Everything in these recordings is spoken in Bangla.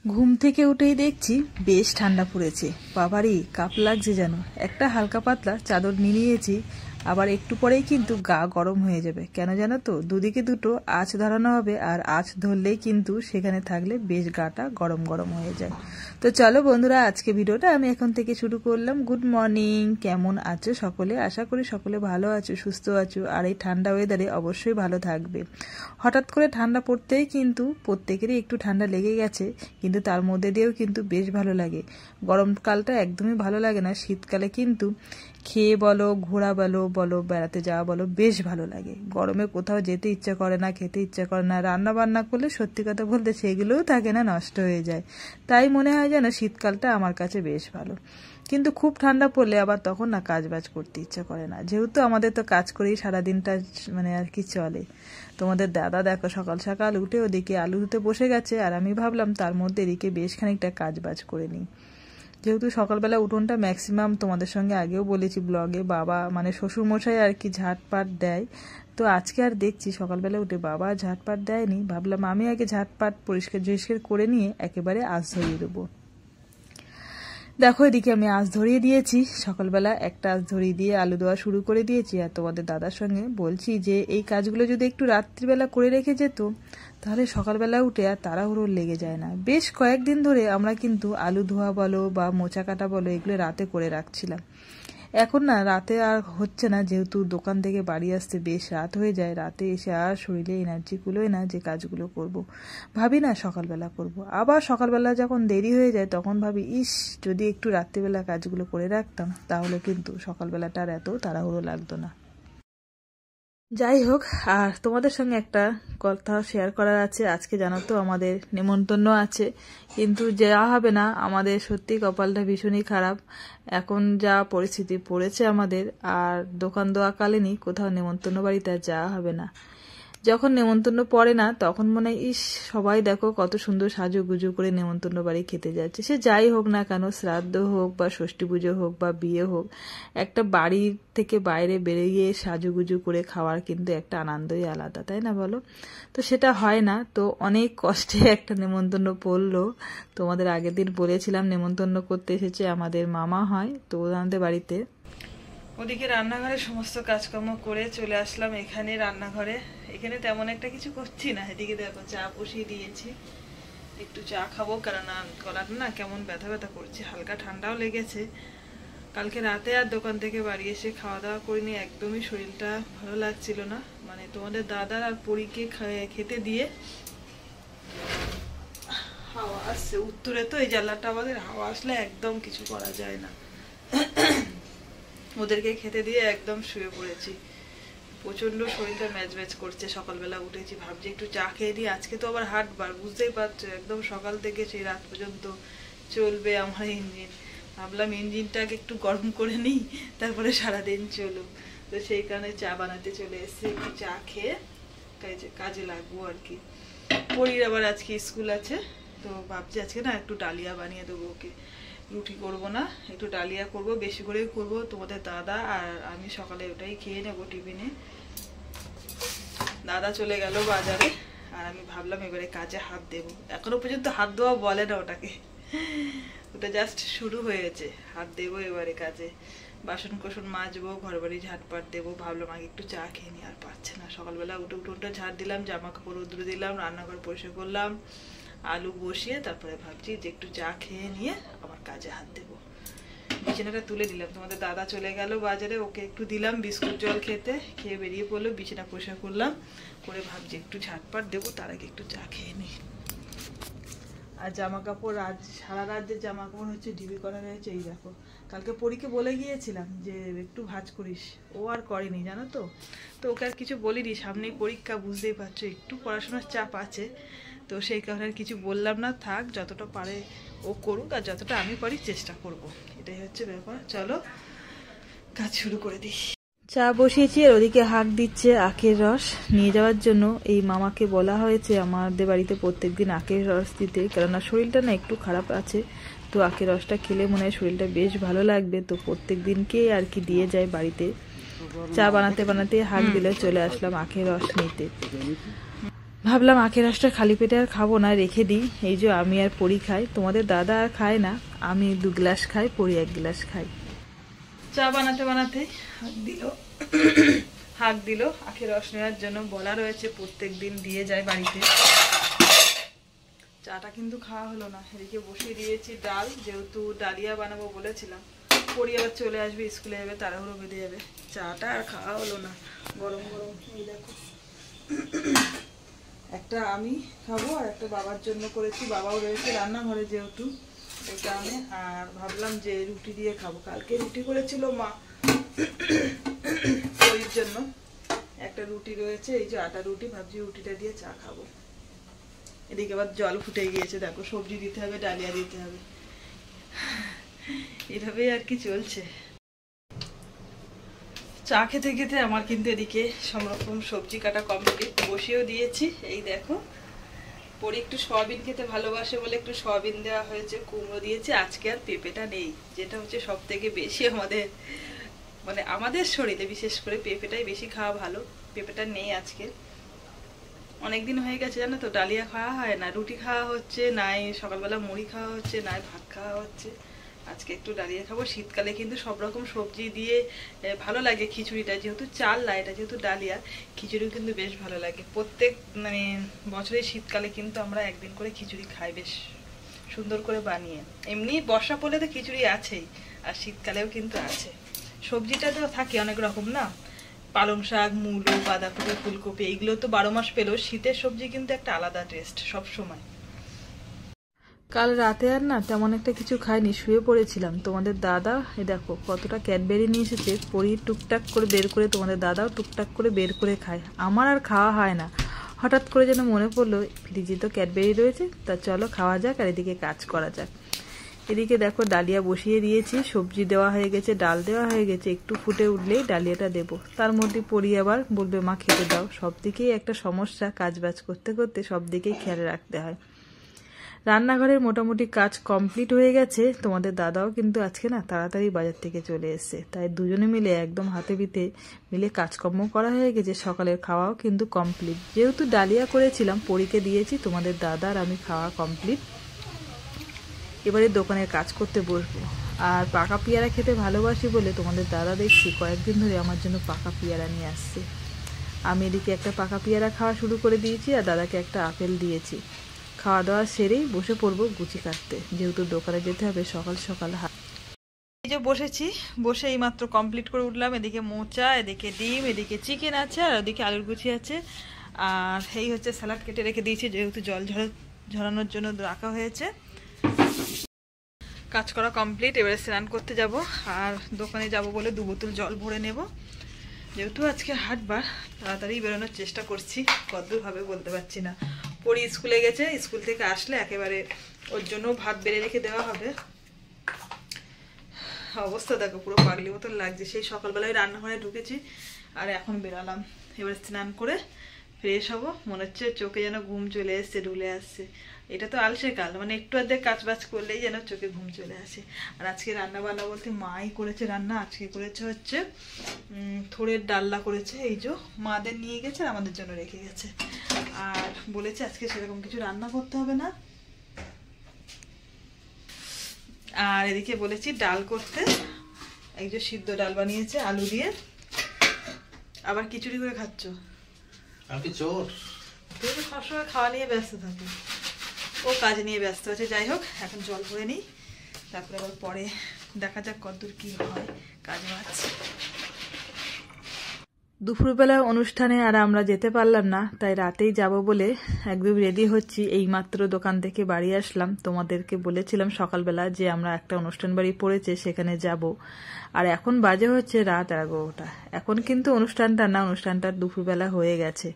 ঘুম থেকে উঠেই দেখছি বেশ ঠান্ডা পড়েছে। বাবারে কাপ লাগছে যেন। একটা হালকা পাতলা চাদর নিয়ে নিয়েছি, আবার একটু পরেই কিন্তু গা গরম হয়ে যাবে। কেন জানো তো, দুদিকে দুটো আঁচ ধরানো হবে, আর আঁচ ধরলেই কিন্তু সেখানে থাকলে বেশ গাটা গরম গরম হয়ে যায়। তো চলো বন্ধুরা, আজকে ভিডিওটা আমি এখন থেকে শুরু করলাম। গুড মর্নিং, কেমন আছো সকলে? আশা করি সকলে ভালো আছো, সুস্থ আছো, আর এই ঠান্ডা ওয়েদারে অবশ্যই ভালো থাকবে। হঠাৎ করে ঠান্ডা পড়তেই কিন্তু প্রত্যেকেরই একটু ঠান্ডা লেগে গেছে, কিন্তু তার মধ্যে দিয়েও কিন্তু বেশ ভালো লাগে। গরমকালটা একদমই ভালো লাগে না, শীতকালে কিন্তু খেয়ে বলো, ঘোরা বলো, বেড়াতে যাওয়া বলো, বেশ ভালো লাগে। গরমে কোথাও যেতে ইচ্ছা করে না, খেতে ইচ্ছা করে না, রান্না বান্না করলে সত্যি কথা বলতে সেগুলোও থাকে না, নষ্ট হয়ে যায়। তাই মনে হয় যেন শীতকালটা আমার কাছে বেশ ভালো। কিন্তু খুব ঠান্ডা পড়লে আবার তখন না কাজ বাজ করতে ইচ্ছা করে না, যেহেতু আমাদের তো কাজ করেই সারাদিনটা মানে আর কি চলে। তোমাদের দাদা দেখো সকাল সকাল উঠে ওদিকে আলু ধুতে বসে গেছে, আর আমি ভাবলাম তার মধ্যে এদিকে বেশ খানিকটা কাজ বাজ করে নিই। যেহেতু সকালবেলা উঠোনটা ম্যাক্সিমাম তোমাদের সঙ্গে আগেও বলেছি ব্লগে, বাবা মানে শ্বশুরমশাই আর কি ঝাঁটপাট দেয়। তো আজকে আর দেখছি সকালবেলা উঠে বাবা ঝাঁটপাট দেয়নি, ভাবলাম আমি আগে ঝাঁটপাট পরিষ্কার করে নিয়ে একেবারে আঁচ ধরিয়ে দেবো। দেখো এদিকে আমি আঁচ ধরিয়ে দিয়েছি, সকালবেলা একটা আঁচ ধরিয়ে দিয়ে আলু দেওয়া শুরু করে দিয়েছি। আর তোমাদের দাদার সঙ্গে বলছি যে এই কাজগুলো যদি একটু রাত্রিবেলা করে রেখে যেত, তাহলে সকালবেলা উঠে আর তাড়াহুড়ো লেগে যায় না। বেশ কয়েকদিন ধরে আমরা কিন্তু আলু ধোয়া বলো বা মোচা কাটা বলো এগুলো রাতে করে রাখছিলাম। এখন না রাতে আর হচ্ছে না, যেহেতু দোকান থেকে বাড়ি আসতে বেশ রাত হয়ে যায়। রাতে এসে আর শরীরে এনার্জি কুলোয় না যে কাজগুলো করব। ভাবি না সকালবেলা করব, আবার সকালবেলা যখন দেরি হয়ে যায় তখন ভাবি ইস যদি একটু রাত্রিবেলা কাজগুলো করে রাখতাম, তাহলে কিন্তু সকালবেলাটা আর এত তাড়াহুড়ো লাগতো না। যাই হোক, আর তোমাদের সঙ্গে একটা কথা শেয়ার করার আছে। আজকে জানো তো আমাদের নেমন্তন্ন আছে, কিন্তু যাওয়া হবে না। আমাদের সত্যি কপালটা ভীষণই খারাপ, এখন যা পরিস্থিতি পড়েছে আমাদের। আর দোকান দেওয়াকালীনই কোথাও নেমন্তন্ন বাড়িতে আর যাওয়া হবে না। যখন নেমন্তন্ন পড়ে না তখন মনে হয় ইস সবাই দেখো কত সুন্দর সাজুগুজু করে নেমন্তন্ন বাড়ি খেতে যাচ্ছে। সে যাই হোক না কেন, শ্রাদ্ধ হোক বা ষষ্ঠী পুজো হোক বা বিয়ে হোক, একটা বাড়ি থেকে বাইরে বেরিয়ে সাজুগুজু করে খাওয়ার কিন্তু একটা আনন্দই আলাদা, তাই না বলো? তো সেটা হয় না, তো অনেক কষ্টে একটা নেমন্তন্ন পড়লো। তোমাদের আগের দিন বলেছিলাম নেমন্তন্ন করতে এসেছে আমাদের মামা হয়, তো ওনাদের বাড়িতে। ওদিকে রান্নাঘরে সমস্ত কাজকর্ম করে চলে আসলাম এখানে রান্নাঘরে। এখানে তেমন একটা কিছু করছি না। এদিকে দেখো চা বসিয়ে দিয়েছি, একটু চা খাবো, কেননা গলাটা না কেমন ব্যথা ব্যথা করছে, হালকা ঠান্ডাও লেগেছে। কালকে রাতে আর দোকান থেকে বাড়ি এসে খাওয়া দাওয়া করিনি, একদমই শরীরটা ভালো লাগছিল না। মানে তোমাদের দাদার আর পরীকে খেতে দিয়ে হাওয়া আসছে উত্তরে, তো এই জানলাটা আমাদের হাওয়া আসলে একদম কিছু করা যায় না। ওদেরকে খেতে দিয়ে একদম শুয়ে পড়েছি, প্রচন্ড শরীরটা ম্যাচ ম্যাচ করছে। সকালবেলা উঠেছি, ভাবছি একটু চা খেয়ে নিই। আজকে তো আবার হাটবার, বুঝতেই পারছো, একদম সকাল থেকে সেই রাত পর্যন্ত চলবে আমার ইঞ্জিন। ভাবলাম ইঞ্জিনটাকে একটু গরম করে নিই, তারপরে সারাদিন চলুক। তো সেই কারণে চা বানাতে চলে এসেছি, একটু চা খেয়ে কাজে লাগবো আর কি। পরীর আবার আজকে স্কুল আছে, তো ভাবছি আজকে না একটু ডালিয়া বানিয়ে দেবো ওকে। রুটি করব না, একটু ডালিয়া করব, বেশি করেই করব। তোমাদের দাদা আর আমি সকালে ওটাই খেয়ে নেবো টিফিনে। দাদা চলে গেল বাজারে, আর আমি ভাবলাম এবারে কাজে হাত দেব। এখনো পর্যন্ত হাত দেওয়া বলে না ওটাকে, ওটা জাস্ট শুরু হয়েছে। হাত দেবো এবারে কাজে, বাসন কোসন মাজবো, ঘর বাড়ি ঝাঁটপাট দেবো। ভাবলাম আগে একটু চা খেয়ে নি, আর পাচ্ছে না। সকালবেলা উঠোনটা ঝাড় দিলাম, জামা কাপড় রোদ্রে দিলাম, রান্নাঘর পরিষ্কার করলাম, আলু বসিয়ে তারপরে ভাবছি যে একটু চা খেয়ে নিয়ে আবার কাজে হাত দেবো। বিছানাটা তুলে দিলাম, তোমাদের দাদা চলে গেল বাজারে, ওকে একটু দিলাম বিস্কুট জল খেতে, খেয়ে বেরিয়ে পড়লো। বিছানা পরিষ্কার করলাম, করে ভাবছি একটু ঝাঁটপাট দেবো, তার আগে একটু চা খেয়ে নিই। আর জামা কাপড় আজ সারা রাজ্যের জামা কাপড় হচ্ছে ডিবি করা রয়েছে। এই দেখো, কালকে পরীকে বলে গিয়েছিলাম যে একটু ভাঁজ করিস, ও আর করেনি জানো তো। তো ওকে আর কিছু বলিনি, সামনেই পরীক্ষা, বুঝতেই পারছো একটু পড়াশোনার চাপ আছে। তো সেই কারণে আর কিছু বললাম না, থাক যতটা পারে ও করুক, আর যতটা আমি পারি চেষ্টা করব, এটাই হচ্ছে ব্যাপার। চলো কাজ শুরু করে দিই। চা বসিয়েছি, আর ওদিকে হাঁক দিচ্ছে আখের রস নিয়ে যাওয়ার জন্য। এই মামাকে বলা হয়েছে আমাদের বাড়িতে প্রত্যেকদিন আখের রস দিতে, কেননা শরীরটা না একটু খারাপ আছে। তো আখের রসটা খেলে মনে হয় শরীরটা বেশ ভালো লাগবে, তো প্রত্যেক দিনকে আর কি দিয়ে যায় বাড়িতে। চা বানাতে বানাতে হাঁক দিলে চলে আসলাম আখের রস নিতে। ভাবলাম আখের রসটা খালি পেটে আর খাবো না, রেখে দিই। এই যে আমি আর পরি খাই, তোমাদের দাদা আর খায় না, আমি 2 গ্লাস খাই, পরি 1 গ্লাস খাই। চা বানাতে বানাতে হাঁক দিল আখের রস নেওয়ার জন্য। বলা রয়েছে প্রত্যেক দিন দিয়ে যায় বাড়িতে। চাটা কিন্তু খাওয়া হলো না। এদিকে বসিয়ে দিয়েছি ডাল, যেহেতু ডালিয়া বানাবো বলেছিলাম। পরি আবার চলে আসবে, স্কুলে যাবে, তাড়াহুড়ো বেঁধে যাবে। চাটা আর খাওয়া হলো না। গরম গরম এই দেখো, একটা আমি খাবো আর একটা বাবার জন্য করেছি। বাবাও রয়েছে রান্নাঘরে যেহেতু, এই কারণে। আর ভাবলাম যে রুটি দিয়ে খাবো। কালকে রুটি করেছিল মা পরির জন্য, একটা রুটি রয়েছে, এই যে আটা রুটি, ভাবছি রুটিটা দিয়ে চা খাবো। এদিকে আবার জল ফুটে গিয়েছে, দেখো সবজি দিতে হবে, ডালিয়া দিতে হবে, এভাবেই আর কি চলছে। চা খেতে খেতে আমার কিন্তু এদিকে সব রকম সবজি কাটা কমপ্লিট, বসিয়েও দিয়েছি। এই দেখো, পরে একটু সয়াবিন খেতে ভালোবাসে বলে একটু সয়াবিন দেওয়া হয়েছে, কুমড়ো দিয়েছি। আজকে আর পেঁপেটা নেই, যেটা হচ্ছে সব থেকে বেশি আমাদের, মানে আমাদের শরীরে বিশেষ করে পেঁপেটাই বেশি খাওয়া ভালো। পেঁপেটা নেই আজকে, অনেকদিন হয়ে গেছে জানো তো, ডালিয়া খাওয়া হয় না, রুটি খাওয়া হচ্ছে, নাই সকালবেলা মুড়ি খাওয়া হচ্ছে, নাই ভাত খাওয়া হচ্ছে। আজকে একটু ডালিয়া খাবো। শীতকালে কিন্তু সব রকম সবজি দিয়ে ভালো লাগে খিচুড়িটা, যেহেতু চাল না, এটা যেহেতু ডালিয়া, খিচুড়িও কিন্তু বেশ ভালো লাগে। প্রত্যেক মানে বছরের শীতকালে কিন্তু আমরা একদিন করে খিচুড়ি খাই, বেশ সুন্দর করে বানিয়ে। এমনি বর্ষা পড়লে তো খিচুড়ি আছেই, আর শীতকালেও কিন্তু আছে। সবজিটা তো থাকে অনেক রকম না, পালং শাক, মূলো, বাঁধাকপি, ফুলকপি, এইগুলো তো 12 মাস পেলেও শীতের সবজি কিন্তু একটা আলাদা টেস্ট সব সময়। কাল রাতে আর না তেমন একটা কিছু খাইনি, শুয়ে পড়েছিলাম। তোমাদের দাদা এই দেখো কতটা ক্যাডবেরি নিয়ে এসেছে, পরি টুকটাক করে বের করে, তোমাদের দাদাও টুকটাক করে বের করে খায়। আমার আর খাওয়া হয় না। হঠাৎ করে যেন মনে পড়লো ফ্রিজে তো ক্যাডবেরি রয়েছে, তা চলো খাওয়া যাক আর এদিকে কাজ করা যাক। এদিকে দেখো ডালিয়া বসিয়ে দিয়েছি, সবজি দেওয়া হয়ে গেছে, ডাল দেওয়া হয়ে গেছে, একটু ফুটে উঠলেই ডালিয়াটা দেবো। তার মধ্যে পরি আবার বলবে মা খেতে দাও। সব দিকেই একটা সমস্যা, কাজবাজ করতে করতে সব দিকেই খেয়াল রাখতে হয়। রান্নাঘরের মোটামুটি কাজ কমপ্লিট হয়ে গেছে। তোমাদের দাদাও কিন্তু আজকে না তাড়াতাড়ি বাজার থেকে চলে এসছে, তাই দুজনে মিলে একদম হাতে পিঠে মিলে কাজকর্ম করা হয়ে গেছে। সকালের খাওয়াও কিন্তু কমপ্লিট, যেহেতু ডালিয়া করেছিলাম পরীকে দিয়েছি, তোমাদের দাদার আমি খাওয়া কমপ্লিট। এবারে দোকানের কাজ করতে বসবো। আর পাকা পেয়ারা খেতে ভালোবাসি বলে তোমাদের দাদা দেখছি কয়েকদিন ধরে আমার জন্য পাকা পেয়ারা নিয়ে আসছে। আমি এদিকে একটা পাকা পেয়ারা খাওয়া শুরু করে দিয়েছি, আর দাদাকে একটা আপেল দিয়েছি। খাওয়া দাওয়া সেরেই বসে পড়বো গুচি কাটতে, যেহেতু দোকানে যেতে হবে সকাল সকাল। এই যে বসেছি, বসে এই মাত্র কমপ্লিট করে উঠলাম। এদিকে মোচা, এদিকে ডিম, এদিকে চিকেন আছে, আর ওদিকে আলুর গুচি আছে। আর এই হচ্ছে স্যালাড কেটে রেখে দিয়েছি, যেহেতু জল ঝরানোর জন্য রাখা হয়েছে। কাজ করা কমপ্লিট, এবারে স্নান করতে যাব। আর দোকানে যাব বলে 2 বোতল জল ভরে নেব, যেহেতু আজকে হাটবার। তাড়াতাড়ি বেরোনোর চেষ্টা করছি, কতদূর হবে বলতে পারছি না। পরি স্কুলে গেছে, স্কুল থেকে আসলে একেবারে ওর জন্য ভাত বেড়ে রেখে দেওয়া হবে। অবস্থা দেখো পুরো পাগলি মতন লাগছে। সেই সকালবেলায় রান্নাঘরে ঢুকেছি আর এখন বেরালাম। এবার স্নান করে ফ্রেশ হবো। মনে হচ্ছে চোখে যেন ঘুম চলে এসছে, ঢুলে আসছে। এটা তো আলসে কাল, মানে একটু অর্ধেক কাজ বাজ করলেই যেন চোখে ঘুম চলে আসে। আর আজকে রান্না বান্না বলতে মাই করেছে রান্না। আজকে করেছে হচ্ছে থোড়ের ডালনা করেছে, এই যে মাদের নিয়ে গেছে, আমাদের জন্য রেখে গেছে। আর বলেছে আজকে সেরকম কিছু রান্না করতে হবে না। আর এদিকে বলেছি ডাল করতে, এই যে সিদ্ধ ডাল বানিয়েছে আলু দিয়ে। আবার খিচুড়ি করে খাচ্ছ? তুমি তো সবসময় খাওয়া নিয়ে ব্যস্ত থাকো, ও কাজ নিয়ে ব্যস্ত আছে। যাই হোক, এখন জল ভরে নিই, তারপরে আবার পরে দেখা যাক কতদূর কি হয় কাজ বাজ। দুপুরবেলা অনুষ্ঠানে আর আমরা যেতে পারলাম না, তাই রাতেই যাব বলে একদম রেডি হচ্ছি। এইমাত্র দোকান থেকে বাড়ি আসলাম। তোমাদেরকে বলেছিলাম সকালবেলা যে আমরা একটা অনুষ্ঠান বাড়ি পড়েছে, সেখানে যাব। আর এখন বাজে হচ্ছে রাত 11টা। এখন কিন্তু অনুষ্ঠানটা না, অনুষ্ঠানটা দুপুরবেলা হয়ে গেছে।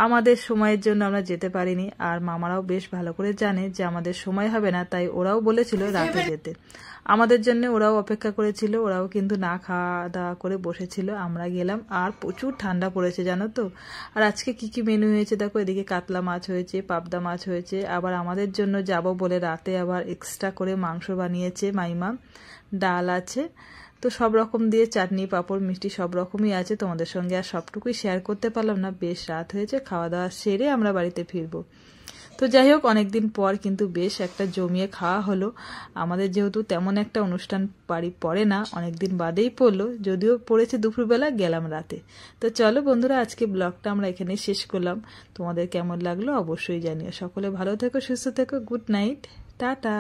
আমাদের সময়ের জন্য আমরা যেতে পারিনি। আর মামারাও বেশ ভালো করে জানে যে আমাদের সময় হবে না, তাই ওরাও বলেছিল রাতে যেতে। আমাদের জন্য ওরাও অপেক্ষা করেছিল, ওরাও কিন্তু না খাওয়া দাওয়া করে বসেছিল। আমরা গেলাম, আর প্রচুর ঠান্ডা পড়েছে জানো তো। আর আজকে কি কি মেনু হয়েছে দেখো, এদিকে কাতলা মাছ হয়েছে, পাবদা মাছ হয়েছে। আবার আমাদের জন্য যাব বলে রাতে আবার এক্সট্রা করে মাংস বানিয়েছে মাইমা, ডাল আছে। তো সব রকম দিয়ে চাটনি পাঁপড় মিষ্টি সব রকমই আছে, তোমাদের সঙ্গে আর সবটুকুই শেয়ার করতে পারলাম না। বেশ রাত হয়েছে, খাওয়া দাওয়া সেরে আমরা বাড়িতে ফিরবো। তো যাই হোক, অনেকদিন পর কিন্তু বেশ একটা জমিয়ে খাওয়া হলো। আমাদের যেহেতু তেমন একটা অনুষ্ঠান বাড়ি পড়ে না, অনেকদিন বাদেই পড়লো, যদিও পড়েছে দুপুরবেলা, গেলাম রাতে। তো চলো বন্ধুরা, আজকে ব্লগটা আমরা এখানে শেষ করলাম। তোমাদের কেমন লাগলো অবশ্যই জানিও। সকলে ভালো থেকো, সুস্থ থেকো, গুড নাইট, টাটা।